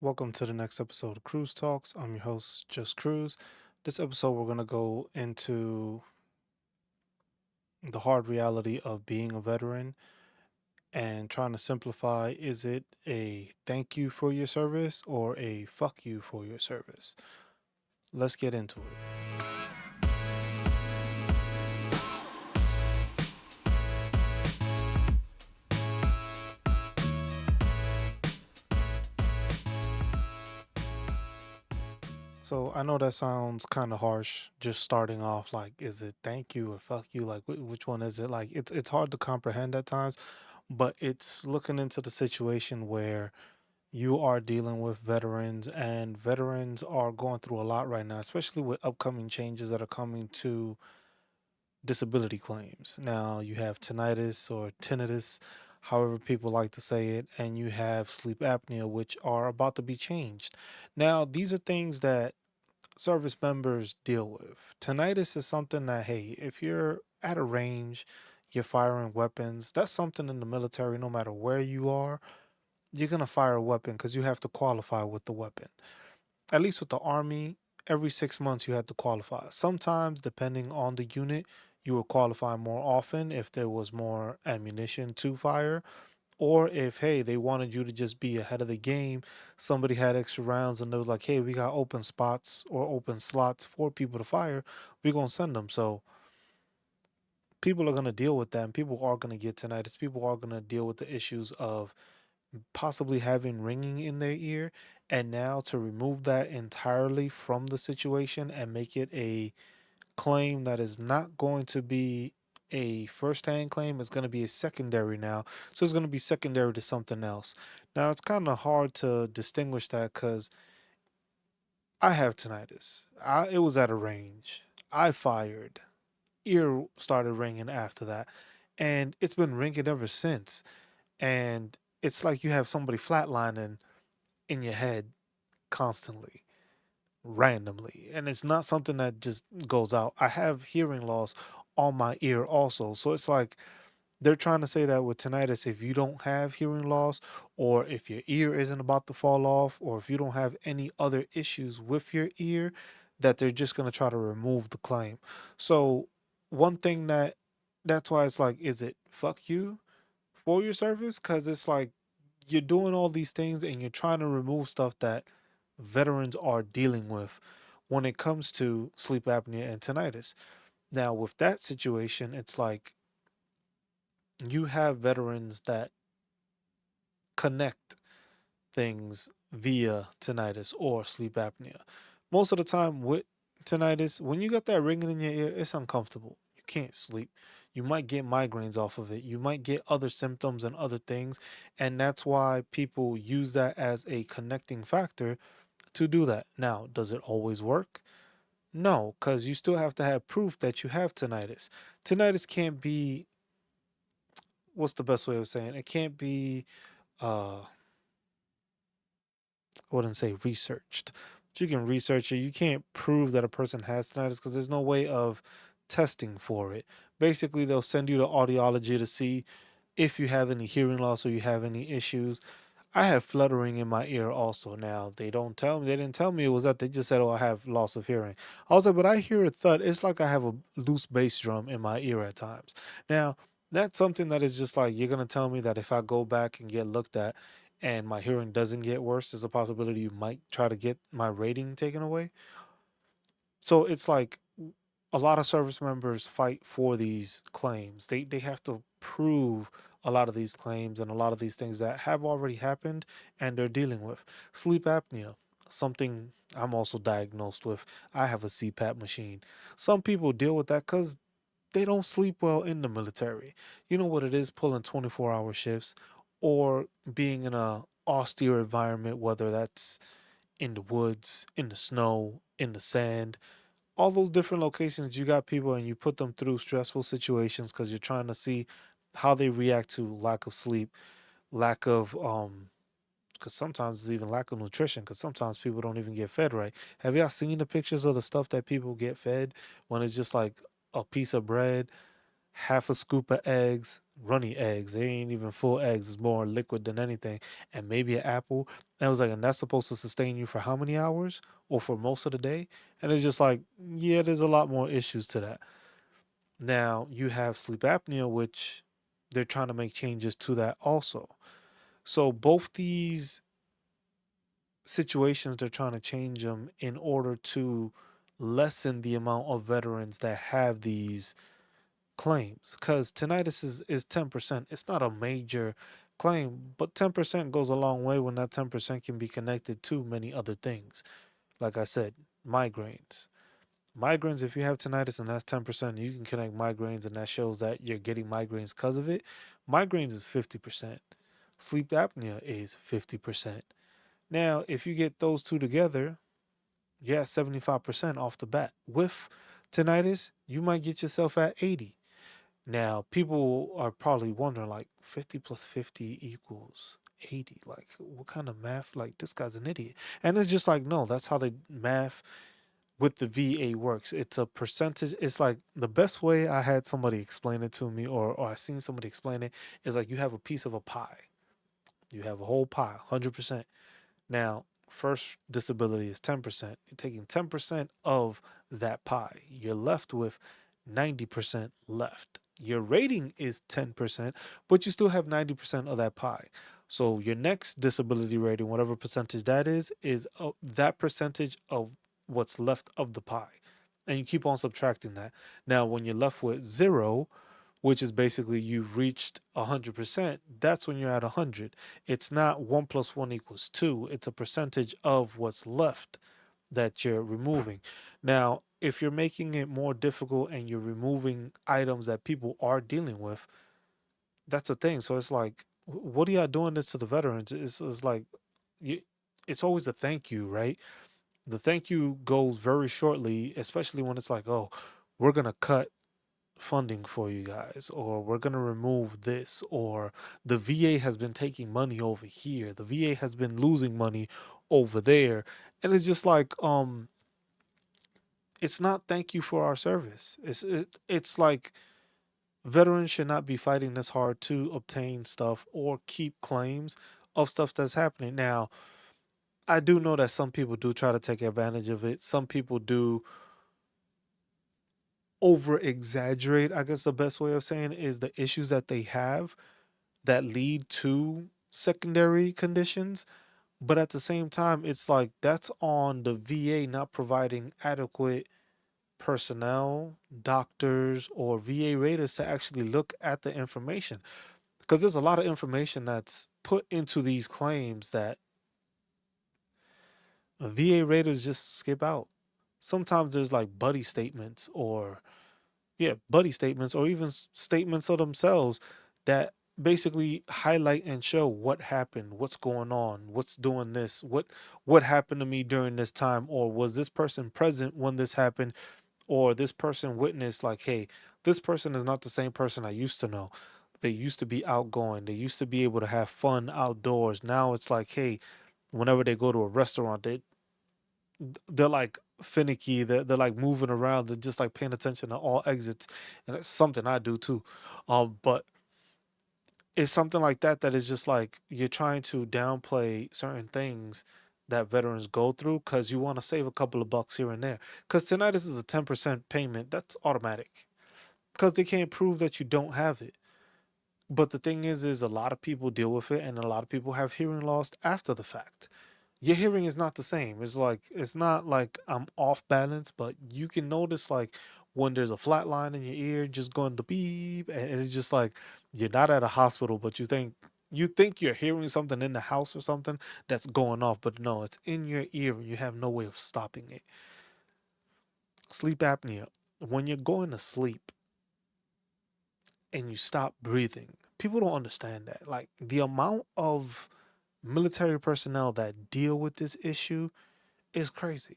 Welcome to the next episode of Cruise Talks. I'm your host, Just Cruz. This episode, we're going to go into the hard reality of being a veteran and trying to simplify, is it a thank you for your service or a fuck you for your service? Let's get into it. So I know that sounds kind of harsh, just starting off. Like, is it thank you or fuck you? Like, which one is it? Like, it's hard to comprehend at times, but it's looking into the situation where you are dealing with veterans, and veterans are going through a lot right now, especially with upcoming changes that are coming to disability claims. Now, you have tinnitus or tinnitus, however people like to say it, and you have sleep apnea, which are about to be changed. Now, these are things that service members deal with. Tinnitus is something that, hey, if you're at a range, you're firing weapons, that's something in the military, no matter where you are, you're going to fire a weapon because you have to qualify with the weapon. At least with the Army, every 6 months you had to qualify. Sometimes, depending on the unit, you would qualify more often if there was more ammunition to fire, or if, hey, they wanted you to just be ahead of the game, somebody had extra rounds and they was like, hey, we got open spots or open slots for people to fire, we're going to send them. So people are going to deal with that, and people are going to get tinnitus. People are going to deal with the issues of possibly having ringing in their ear. And now to remove that entirely from the situation and make it a claim that is not going to be a first hand claim, is going to be a secondary now. So it's going to be secondary to something else. Now it's kind of hard to distinguish that because I have tinnitus. It was at a range. I fired. Ear started ringing after that. And it's been ringing ever since. And it's like you have somebody flatlining in your head constantly, randomly. And it's not something that just goes out. I have hearing loss on my ear also. So it's like they're trying to say that with tinnitus, if you don't have hearing loss, or if your ear isn't about to fall off, or if you don't have any other issues with your ear, that they're just going to try to remove the claim. So, one thing that's why it's like, is it fuck you for your service? Because it's like you're doing all these things and you're trying to remove stuff that veterans are dealing with when it comes to sleep apnea and tinnitus. Now, with that situation, it's like you have veterans that connect things via tinnitus or sleep apnea. Most of the time with tinnitus, when you got that ringing in your ear, it's uncomfortable. You can't sleep. You might get migraines off of it. You might get other symptoms and other things. And that's why people use that as a connecting factor to do that. Now, does it always work? No, because you still have to have proof that you have tinnitus. Tinnitus can't be, what's the best way of saying it? It can't be, I wouldn't say researched. But you can research it. You can't prove that a person has tinnitus because there's no way of testing for it. Basically, they'll send you to audiology to see if you have any hearing loss or you have any issues. I have fluttering in my ear also. Now they don't tell me. They didn't tell me it was that. They just said, "Oh, I have loss of hearing." I was like, "But I hear a thud. It's like I have a loose bass drum in my ear at times." Now that's something that is just like, you're gonna tell me that if I go back and get looked at, and my hearing doesn't get worse, there's a possibility you might try to get my rating taken away. So it's like a lot of service members fight for these claims. They have to prove a lot of these claims and a lot of these things that have already happened and they're dealing with. Sleep apnea, something I'm also diagnosed with. I have a CPAP machine. Some people deal with that because they don't sleep well in the military. You know what it is, pulling 24-hour shifts or being in a austere environment, whether that's in the woods, in the snow, in the sand, all those different locations. You got people and you put them through stressful situations because you're trying to see how they react to lack of sleep, lack of because sometimes it's even lack of nutrition, because sometimes people don't even get fed right. Have y'all seen the pictures of the stuff that people get fed when it's just like a piece of bread? half a scoop of eggs, runny eggs. They ain't even full eggs. It's more liquid than anything. And maybe an apple. And I was like, and that's supposed to sustain you for how many hours or for most of the day? And it's just like, yeah, there's a lot more issues to that. Now you have sleep apnea, which they're trying to make changes to that also. So both these situations, they're trying to change them in order to lessen the amount of veterans that have these claims, because tinnitus is 10%. It's not a major claim, but 10% goes a long way when that 10% can be connected to many other things. Like I said, migraines. Migraines, if you have tinnitus and that's 10%, you can connect migraines and that shows that you're getting migraines because of it. Migraines is 50%. Sleep apnea is 50%. Now, if you get those two together, you're at 75% off the bat. With tinnitus, you might get yourself at 80. Now, people are probably wondering, like, 50 plus 50 equals 80. Like, what kind of math? Like, this guy's an idiot. And it's just like, no, that's how the math with the VA works. It's a percentage. It's like the best way I had somebody explain it to me, or I seen somebody explain it, is like you have a piece of a pie. You have a whole pie, 100%. Now, first disability is 10%. You're taking 10% of that pie. You're left with 90% left. Your rating is 10%, but you still have 90% of that pie. So your next disability rating, whatever percentage that is that percentage of what's left of the pie. And you keep on subtracting that. Now, when you're left with zero, which is basically you've reached 100%, that's when you're at 100. It's not 1 plus 1 equals 2. It's a percentage of what's left that you're removing. Now, if you're making it more difficult and you're removing items that people are dealing with, that's a thing. So it's like, what are y'all doing this to the veterans? It's like, you, it's always a thank you, right? The thank you goes very shortly, especially when it's like, oh, we're going to cut funding for you guys, or we're going to remove this, or the VA has been taking money over here, the VA has been losing money over there. And it's just like, it's not thank you for our service. It's like veterans should not be fighting this hard to obtain stuff or keep claims of stuff that's happening. Now, I do know that some people do try to take advantage of it. Some people do over exaggerate. I guess the best way of saying it is the issues that they have that lead to secondary conditions. But at the same time, it's like that's on the VA not providing adequate personnel, doctors, or VA raters to actually look at the information. Because there's a lot of information that's put into these claims that VA raters just skip out. Sometimes there's like buddy statements, or yeah, buddy statements, or even statements of themselves that basically highlight and show what happened, what's going on, what's doing this, what happened to me during this time, or was this person present when this happened, or this person witnessed, like, hey, this person is not the same person I used to know. They used to be outgoing. They used to be able to have fun outdoors. Now it's like, hey, whenever they go to a restaurant, they're like finicky. They're like moving around. They're just like paying attention to all exits, and it's something I do too. But it's something like that that is just like you're trying to downplay certain things that veterans go through because you want to save a couple of bucks here and there. Because tonight this is a 10% payment. That's automatic because they can't prove that you don't have it. But the thing is a lot of people deal with it, and a lot of people have hearing loss after the fact. Your hearing is not the same. It's like it's not like I'm off balance, but you can notice like when there's a flat line in your ear just going the beep, and it's just like you're not at a hospital, but you think you're hearing something in the house or something that's going off, but no, it's in your ear and you have no way of stopping it. Sleep apnea. When you're going to sleep and you stop breathing, people don't understand that. Like the amount of military personnel that deal with this issue is crazy.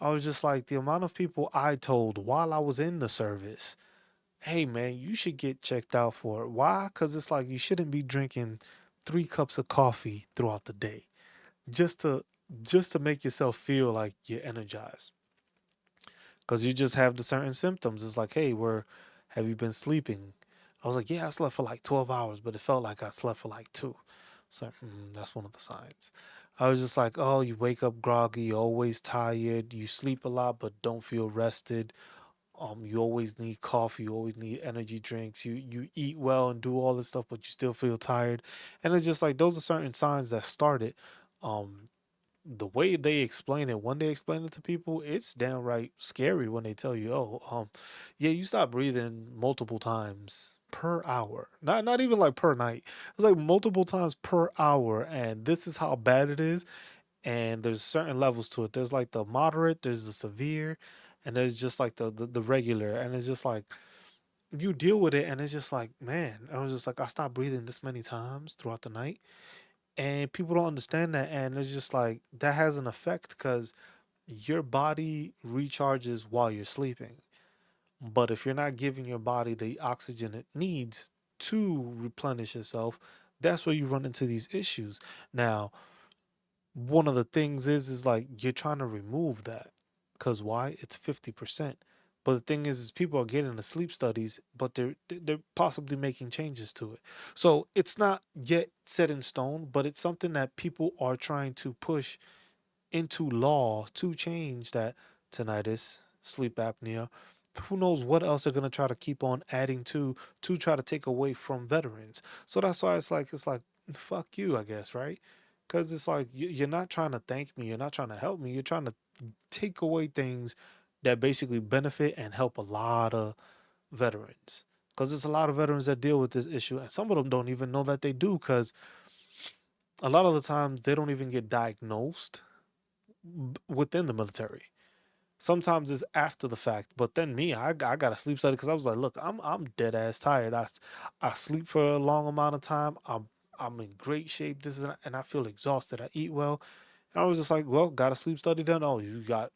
I was just like, the amount of people I told while I was in the service, hey man, you should get checked out for it. Why? Because it's like you shouldn't be drinking 3 cups of coffee throughout the day just to just to make yourself feel like you're energized. Because you just have the certain symptoms. It's like, hey, we're Have you been sleeping? I was like, yeah, I slept for like 12 hours, but it felt like I slept for like two. So that's one of the signs. I was just like, oh, you wake up groggy, you're always tired, you sleep a lot but don't feel rested. You always need coffee, you always need energy drinks, you eat well and do all this stuff, but you still feel tired. And it's just like those are certain signs that started. Um, the way they explain it, when they explain it to people, it's downright scary when they tell you, "Oh, yeah, you stop breathing multiple times per hour, not even like per night. It's like multiple times per hour, and this is how bad it is." And there's certain levels to it. There's like the moderate, there's the severe, and there's just like the regular. And it's just like you deal with it, and it's just like, man, I was just like, I stopped breathing this many times throughout the night, and people don't understand that, and it's just like that has an effect because your body recharges while you're sleeping. But if you're not giving your body the oxygen it needs to replenish itself, that's where you run into these issues. Now, one of the things is like you're trying to remove that because why? It's 50%. But the thing is people are getting the sleep studies, but they're possibly making changes to it. So it's not yet set in stone, but it's something that people are trying to push into law to change that tinnitus, sleep apnea. Who knows what else they're gonna try to keep on adding to try to take away from veterans. So that's why it's like fuck you, I guess, right? Because it's like you're not trying to thank me, you're not trying to help me, you're trying to take away things that basically benefit and help a lot of veterans. Because there's a lot of veterans that deal with this issue, and some of them don't even know that they do. Because a lot of the times they don't even get diagnosed within the military. Sometimes it's after the fact, but then me, I got a sleep study because I was like, look, I'm dead ass tired. I sleep for a long amount of time. I'm in great shape. This is and I feel exhausted. I eat well. And I was just like, well, got a sleep study done. Oh, you got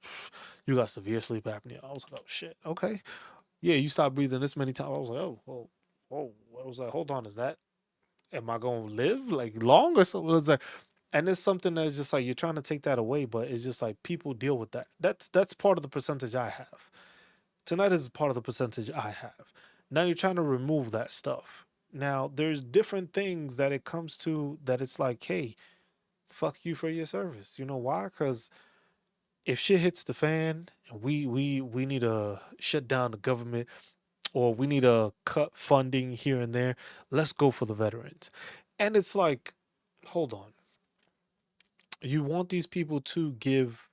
severe sleep apnea. I was like, oh shit, okay, yeah, you stopped breathing this many times. I was like, oh, whoa, whoa. I was like, hold on, is that? Am I gonna live like long or something? It's like, and it's something that's just like you're trying to take that away, but it's just like people deal with that. That's part of the percentage I have. Tonight is part of the percentage I have. Now you're trying to remove that stuff. Now there's different things that it comes to that it's like, hey, fuck you for your service. You know why? Because if shit hits the fan and we need to shut down the government or we need to cut funding here and there, let's go for the veterans. And it's like, hold on, you want these people to give,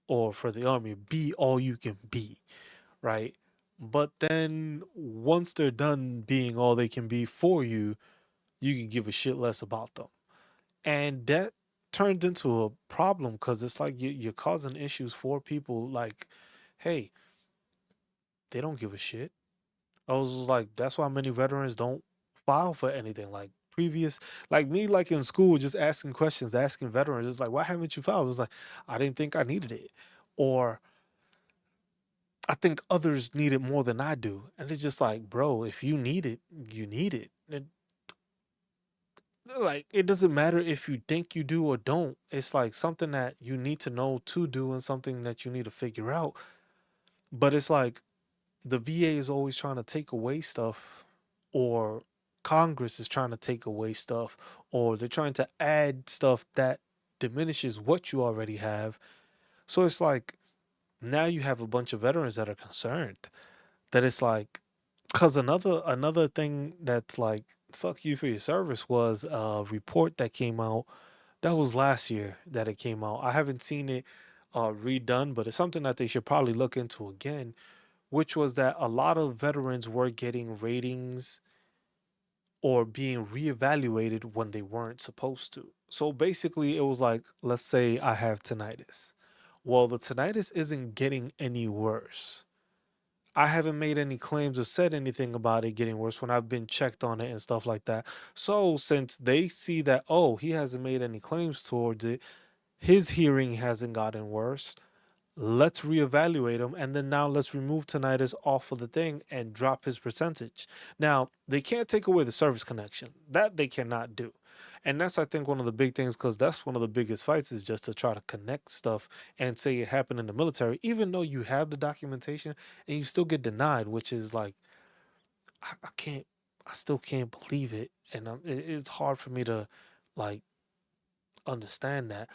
or for the army, be all you can be, right? But then once they're done being all they can be for you, you can give a shit less about them. And that turns into a problem because it's like you're causing issues for people like, hey, they don't give a shit. I was like, that's why many veterans don't file for anything. Like previous, like me, like in school, just asking questions, asking veterans, it's like, why haven't you filed? It was like, I didn't think I needed it, or I think others need it more than I do. And it's just like, bro, if you need it, you need it. And like, it doesn't matter if you think you do or don't. It's like something that you need to know to do and something that you need to figure out. But it's like the VA is always trying to take away stuff, or Congress is trying to take away stuff, or they're trying to add stuff that diminishes what you already have. So it's like now you have a bunch of veterans that are concerned that it's like, because another thing that's like fuck you for your service was a report that came out that was last year that it came out. I haven't seen it redone, but it's something that they should probably look into again, which was that a lot of veterans were getting ratings or being reevaluated when they weren't supposed to. So basically, it was like, let's say I have tinnitus. Well, the tinnitus isn't getting any worse. I haven't made any claims or said anything about it getting worse when I've been checked on it and stuff like that. So since they see that, oh, he hasn't made any claims towards it, his hearing hasn't gotten worse, let's reevaluate him, and then now let's remove tinnitus off of the thing and drop his percentage. Now they can't take away the service connection, that they cannot do. And that's, I think, one of the big things, because that's one of the biggest fights, is just to try to connect stuff and say it happened in the military, even though you have the documentation and you still get denied, which is like, I can't, I still can't believe it. And it's hard for me to like understand that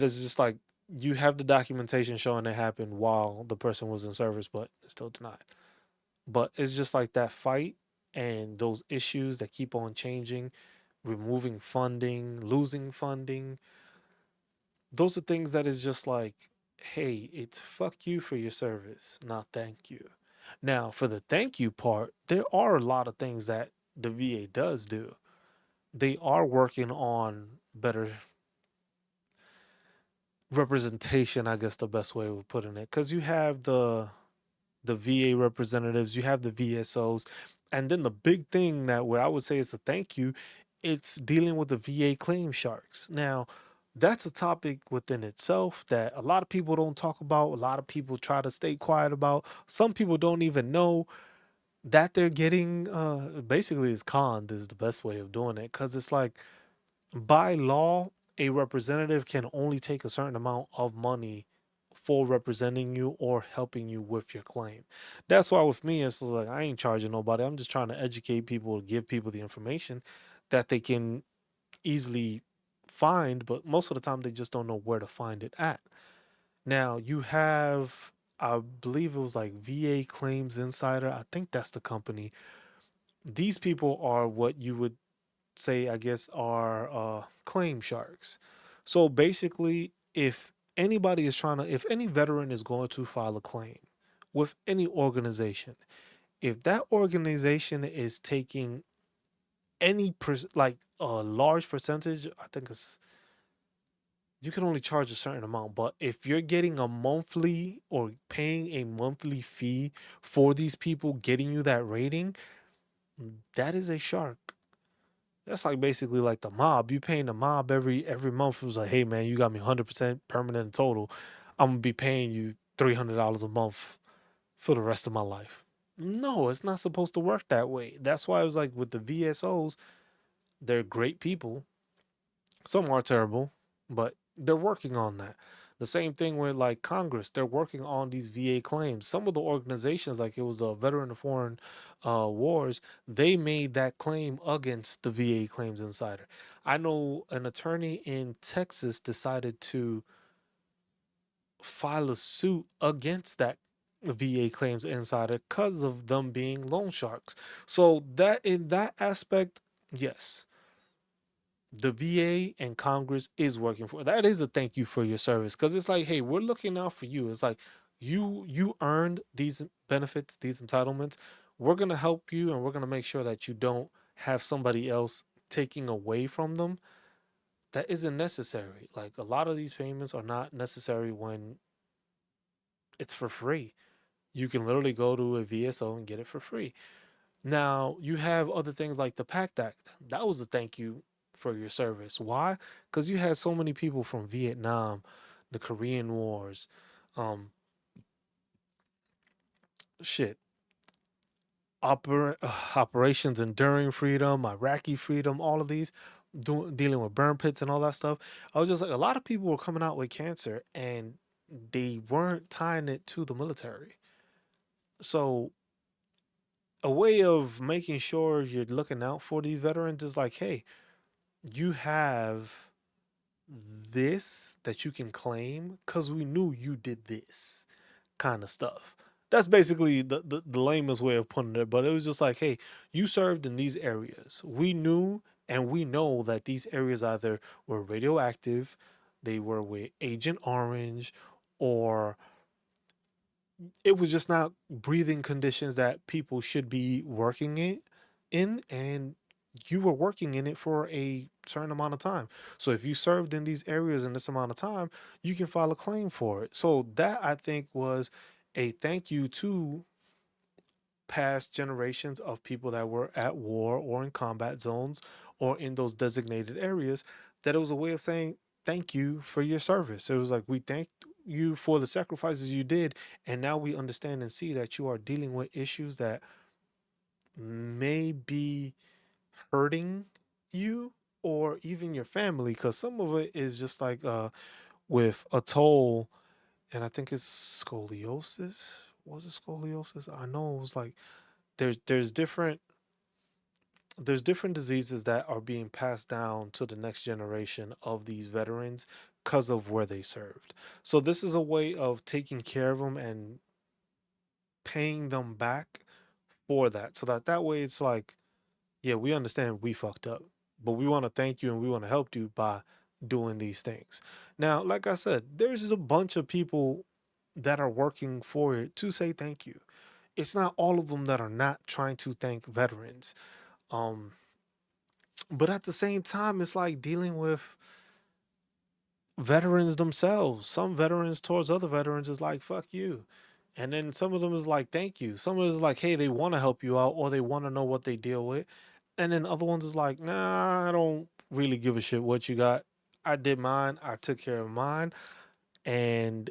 is just like you have the documentation showing it happened while the person was in service, but it's still denied. But it's just like that fight and those issues that keep on changing, removing funding, losing funding. Those are things that is just like, hey, it's fuck you for your service, not thank you. Now, for the thank you part, there are a lot of things that the VA does do. They are working on better representation, I guess the best way of putting it. Because you have the VA representatives, you have the VSOs, and then the big thing that where I would say is a thank you, it's dealing with the VA claim sharks. Now, that's a topic within itself that a lot of people don't talk about. A lot of people try to stay quiet about. Some people don't even know that they're getting basically is conned is the best way of doing it because it's like by law, a representative can only take a certain amount of money for representing you or helping you with your claim. That's why with me, it's like I ain't charging nobody. I'm just trying to educate people, give people the information that they can easily find, but most of the time they just don't know where to find it at. Now you have, I believe it was like VA Claims Insider. I think that's the company. These people are what you would say, I guess, are claim sharks. So basically, if anybody is trying to, if any veteran is going to file a claim with any organization, if that organization is taking like a large percentage, I think it's, you can only charge a certain amount, but if you're getting a monthly or paying a monthly fee for these people getting you that rating, that is a shark. That's like basically like the mob. You paying the mob every month. It was like, hey man, you got me 100% permanent total. I'm gonna be paying you $300 a month for the rest of my life. No, it's not supposed to work that way. That's why I was like with the VSOs, they're great people. Some are terrible, but they're working on that. The same thing with like Congress, they're working on these VA claims. Some of the organizations, like it was a Veteran of Foreign Wars, they made that claim against the VA Claims Insider. I know an attorney in Texas decided to file a suit against that VA Claims Insider because of them being loan sharks. So that in that aspect, yes, the VA and Congress is working for. That is a thank you for your service because it's like, hey, we're looking out for you. It's like you earned these benefits, these entitlements. We're gonna help you, and we're gonna make sure that you don't have somebody else taking away from them. That isn't necessary. Like a lot of these payments are not necessary when it's for free. You can literally go to a VSO and get it for free. Now, you have other things like the PACT Act. That was a thank you for your service. Why? Because you had so many people from Vietnam, the Korean Wars, um, shit, operations Enduring Freedom, Iraqi Freedom, all of these, dealing with burn pits and all that stuff. I was just like, a lot of people were coming out with cancer and they weren't tying it to the military. So, a way of making sure you're looking out for these veterans is like, hey, you have this that you can claim because we knew you did this kind of stuff. That's basically the lamest way of putting it. But it was just like, hey, you served in these areas. We knew and we know that these areas either were radioactive, they were with Agent Orange, or it was just not breathing conditions that people should be working in, and you were working in it for a certain amount of time. So if you served in these areas in this amount of time, you can file a claim for it. So that I think was a thank you to past generations of people that were at war or in combat zones or in those designated areas, that it was a way of saying thank you for your service. It was like, we thank you for the sacrifices you did, and now we understand and see that you are dealing with issues that may be hurting you or even your family, because some of it is just like with a toll, and I think it's scoliosis. Was it scoliosis? I know it was like there's different diseases that are being passed down to the next generation of these veterans because of where they served. So this is a way of taking care of them and paying them back for that. So that way it's like, yeah, we understand we fucked up, but we want to thank you and we want to help you by doing these things. Now, like I said, there's a bunch of people that are working for it to say thank you. It's not all of them that are not trying to thank veterans. Um, but at the same time, it's like dealing with veterans themselves. Some veterans towards other veterans is like, fuck you. And then some of them is like, thank you. Some of it is like, hey, they want to help you out or they want to know what they deal with. And then other ones is like, nah, I don't really give a shit what you got. I did mine. I took care of mine. And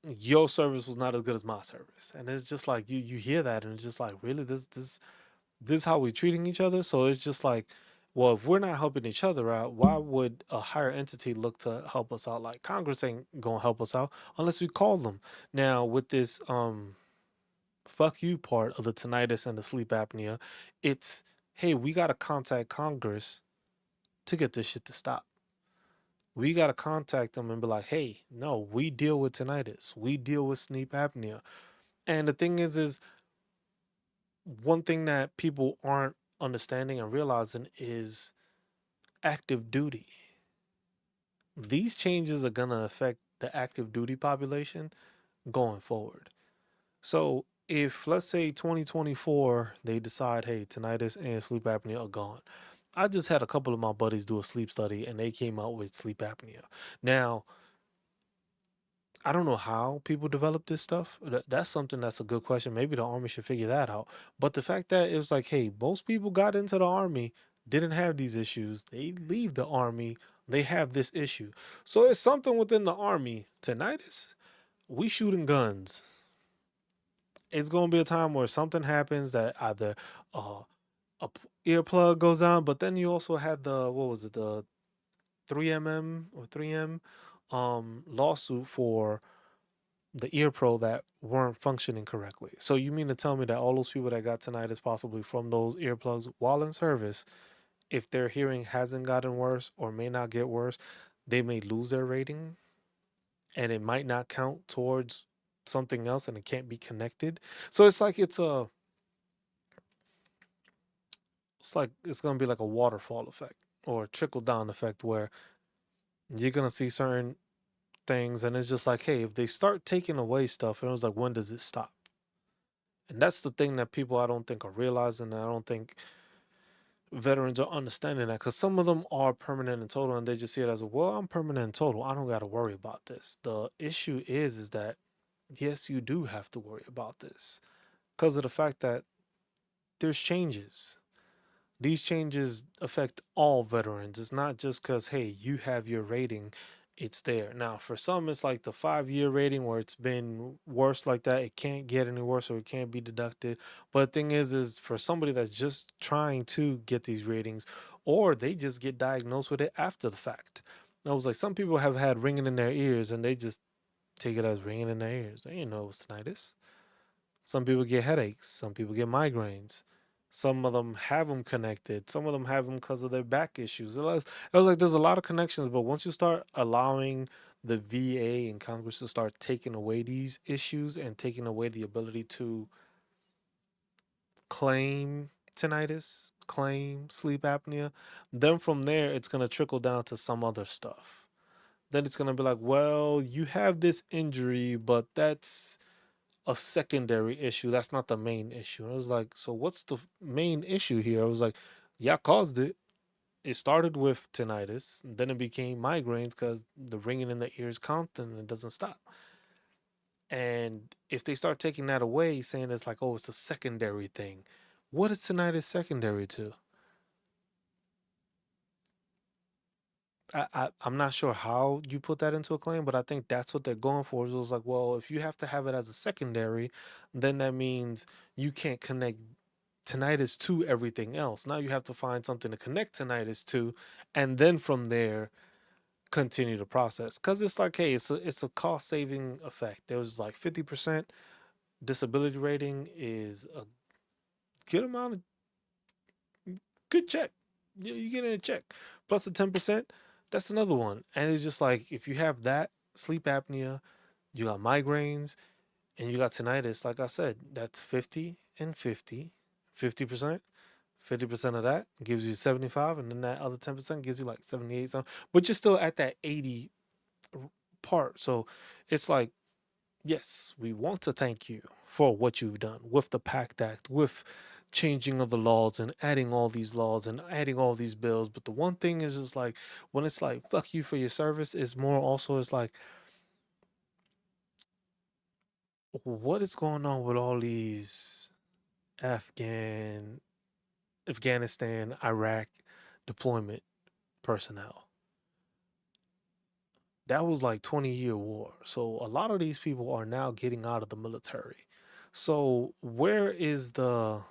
your service was not as good as my service. And it's just like you hear that and it's just like, really, this is how we treating each other. So it's just like, well, if we're not helping each other out, why would a higher entity look to help us out? Like Congress ain't gonna help us out unless we call them. Now with this fuck you part of the tinnitus and the sleep apnea, it's, hey, we gotta contact Congress to get this shit to stop. We gotta contact them and be like, hey, no, we deal with tinnitus, we deal with sleep apnea. And the thing is one thing that people aren't understanding and realizing is active duty. These changes are going to affect the active duty population going forward. So, if let's say 2024 they decide, hey, tinnitus and sleep apnea are gone. I just had a couple of my buddies do a sleep study and they came out with sleep apnea. Now, I don't know how people develop this stuff. That's something that's a good question. Maybe the army should figure that out. But the fact that it was like, hey, most people got into the army, didn't have these issues. They leave the army, they have this issue. So it's something within the army. Tinnitus, we shooting guns. It's gonna be a time where something happens that either uh, a earplug goes on, but then you also had the what was it, the 3mm or 3M lawsuit for the ear pro that weren't functioning correctly. So you mean to tell me that all those people that got tinnitus possibly from those earplugs while in service, if their hearing hasn't gotten worse or may not get worse, they may lose their rating and it might not count towards something else and it can't be connected. So it's like it's gonna be like a waterfall effect or a trickle down effect where you're gonna see certain things and it's just like, hey, if they start taking away stuff and it was like, when does it stop? And that's the thing that people I don't think are realizing. And I don't think veterans are understanding that because some of them are permanent and total and they just see it as, well, I'm permanent and total. I don't got to worry about this. The issue is that, yes, you do have to worry about this because of the fact that there's changes. These changes affect all veterans. It's not just because, hey, you have your rating, it's there. Now, for some, it's like the 5 year rating where it's been worse like that. It can't get any worse or it can't be deducted. But the thing is for somebody that's just trying to get these ratings or they just get diagnosed with it after the fact. I was like, some people have had ringing in their ears and they just take it as ringing in their ears. They didn't know it was tinnitus. Some people get headaches. Some people get migraines. Some of them have them connected. Some of them have them because of their back issues. It was like there's a lot of connections, but once you start allowing the VA and Congress to start taking away these issues and taking away the ability to claim tinnitus, claim sleep apnea, then from there it's going to trickle down to some other stuff. Then it's going to be like, well, you have this injury, but that's a secondary issue. That's not the main issue. I was like, so what's the main issue here? I was like, yeah, I caused it. It started with tinnitus, and then it became migraines because the ringing in the ears constant and it doesn't stop. And if they start taking that away, saying it's like, oh, it's a secondary thing, what is tinnitus secondary to? I'm not sure how you put that into a claim, but I think that's what they're going for. It was like, well, if you have to have it as a secondary, then that means you can't connect tinnitus to everything else. Now you have to find something to connect tinnitus to, and then from there continue the process. Because it's like, hey, it's a cost saving effect. There was like 50% disability rating is a get them out of good check. You get in a check. Plus the 10%, that's another one. And it's just like if you have that, sleep apnea, you got migraines, and you got tinnitus, like I said, that's 50 and 50. 50%. 50% of that gives you 75, and then that other 10% gives you like 78 something. But you're still at that 80 part. So it's like, yes, we want to thank you for what you've done with the PACT Act, with changing of the laws and adding all these laws and adding all these bills. But the one thing is just like when it's like fuck you for your service, is more also it's like what is going on with all these Afghan Afghanistan, Iraq deployment personnel? That was like 20-year war. So a lot of these people are now getting out of the military. So where is the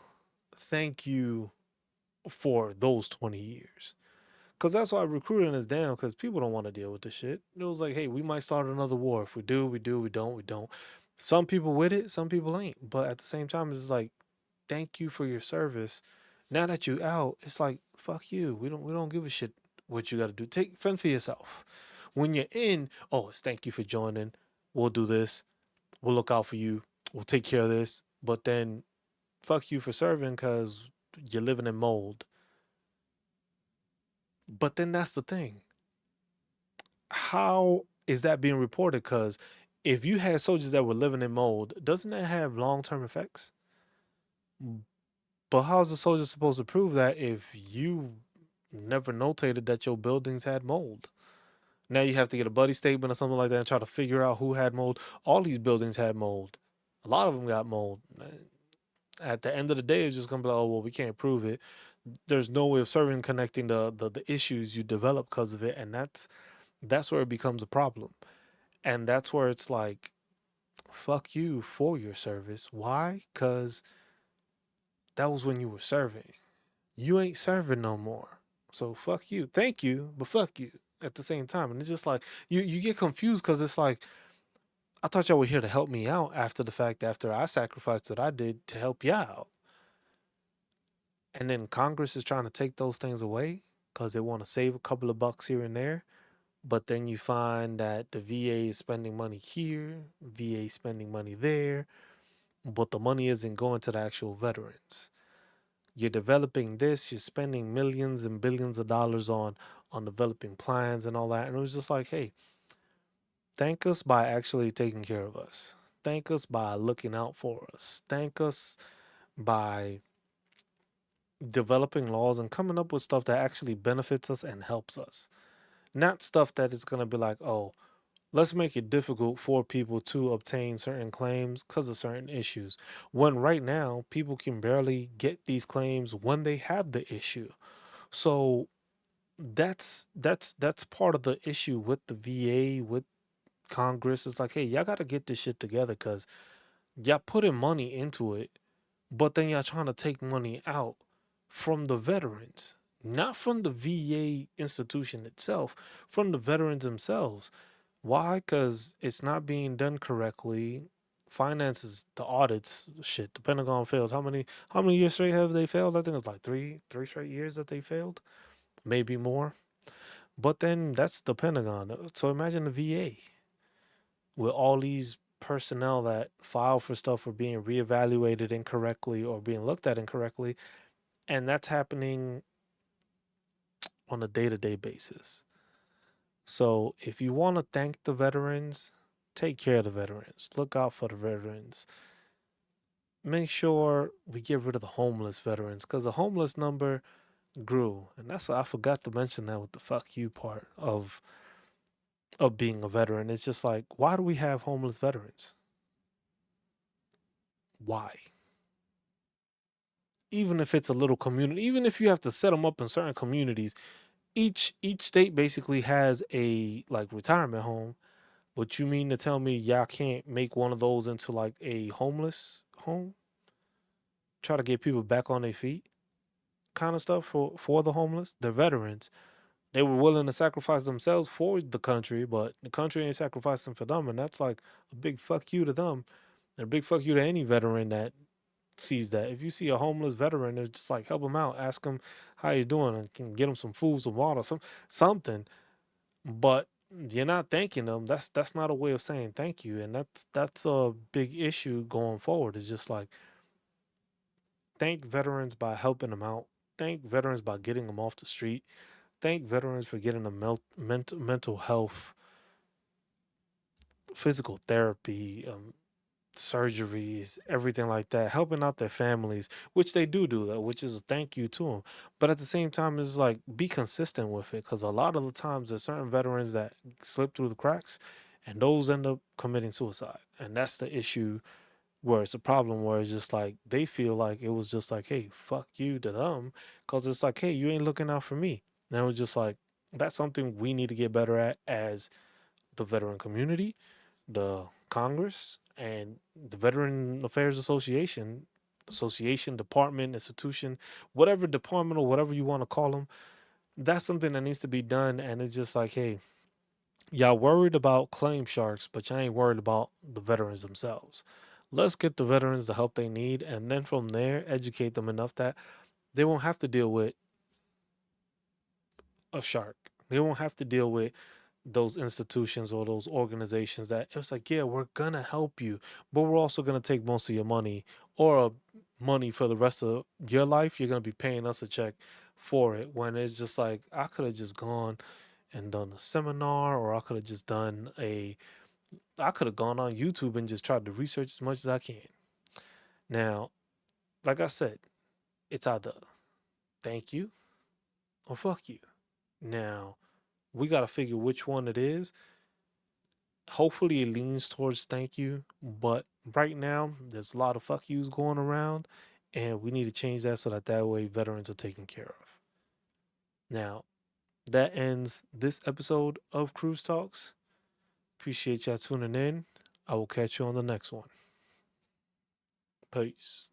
thank you for those 20 years? Because that's why recruiting is down, because people don't want to deal with this shit. It was like, hey, we might start another war. If we do, we do. We don't, we don't. Some people with it, some people ain't. But at the same time, it's like, thank you for your service. Now that you out, it's like, fuck you. We don't give a shit what you gotta do. Take fend for yourself. When you're in, oh, it's thank you for joining. We'll do this. We'll look out for you. We'll take care of this. But then fuck you for serving because you're living in mold. But then that's the thing. How is that being reported? Because if you had soldiers that were living in mold, doesn't that have long term effects? But how is the soldier supposed to prove that if you never notated that your buildings had mold? Now you have to get a buddy statement or something like that and try to figure out who had mold. All these buildings had mold. A lot of them got mold. At the end of the day, it's just gonna be like, oh well, we can't prove it. There's no way of serving connecting the issues you develop because of it, and that's where it becomes a problem. And that's where it's like, fuck you for your service. Why? Because that was when you were serving. You ain't serving no more. So fuck you. Thank you, but fuck you at the same time. And it's just like you get confused because it's like I thought y'all were here to help me out after the fact, after I sacrificed what I did to help you out. And then Congress is trying to take those things away because they want to save a couple of bucks here and there. But then you find that the VA is spending money here, VA spending money there, but the money isn't going to the actual veterans. You're developing this, you're spending millions and billions of dollars on developing plans and all that. And it was just like, hey, thank us by actually taking care of us. Thank us by looking out for us. Thank us by developing laws and coming up with stuff that actually benefits us and helps us. Not stuff that is going to be like, oh, let's make it difficult for people to obtain certain claims because of certain issues. When right now, people can barely get these claims when they have the issue. So that's part of the issue with the VA, with Congress. Is like, hey, y'all got to get this shit together because y'all putting money into it, but then y'all trying to take money out from the veterans, not from the VA institution itself, from the veterans themselves. Why? Because it's not being done correctly. Finances, the audits, shit. The Pentagon failed. How many years straight have they failed? I think it's like three straight years that they failed, maybe more. But then that's the Pentagon. So imagine the VA with all these personnel that file for stuff for being reevaluated incorrectly or being looked at incorrectly, and that's happening on a day-to-day basis. So if you want to thank the veterans, take care of the veterans. Look out for the veterans. Make sure we get rid of the homeless veterans because the homeless number grew. And that's I forgot to mention that with the fuck you part of being a veteran. It's just like, why do we have homeless veterans? Why? Even if it's a little community, even if you have to set them up in certain communities, each state basically has a like retirement home. But you mean to tell me y'all can't make one of those into like a homeless home? Try to get people back on their feet, kind of stuff for the homeless, the veterans. They were willing to sacrifice themselves for the country, but the country ain't sacrificing for them, and that's like a big fuck you to them, and a big fuck you to any veteran that sees that. If you see a homeless veteran, it's just like help him out, ask him how you doing, and can get him some food, some water, something. But you're not thanking them. That's not a way of saying thank you, and that's a big issue going forward. It's just like thank veterans by helping them out. Thank veterans by getting them off the street. Thank veterans for getting them mental health, physical therapy, surgeries, everything like that, helping out their families, which they do that, which is a thank you to them. But at the same time, it's like be consistent with it, because a lot of the times there's certain veterans that slip through the cracks, and those end up committing suicide, and that's the issue. Where it's a problem, where it's just like they feel like it was just like, hey, fuck you to them, because it's like, hey, you ain't looking out for me. And it was just like that's something we need to get better at as the veteran community, the Congress, and the Veteran Affairs Association, department, institution, whatever department or whatever you want to call them. That's something that needs to be done. And it's just like, hey, y'all worried about claim sharks, but y'all ain't worried about the veterans themselves. Let's get the veterans the help they need, and then from there, educate them enough that they won't have to deal with a shark. They won't have to deal with those institutions or those organizations that it's like, yeah, we're gonna help you, but we're also gonna take most of your money, or money for the rest of your life. You're gonna be paying us a check for it. When it's just like, I could have just gone and done a seminar, or I could have gone on YouTube and just tried to research as much as I can. Now, like I said, it's either thank you or fuck you. Now, we got to figure which one it is. Hopefully, it leans towards thank you, but right now, there's a lot of fuck yous going around, and we need to change that so that way veterans are taken care of. Now, that ends this episode of Cruise Talks. Appreciate y'all tuning in. I will catch you on the next one. Peace.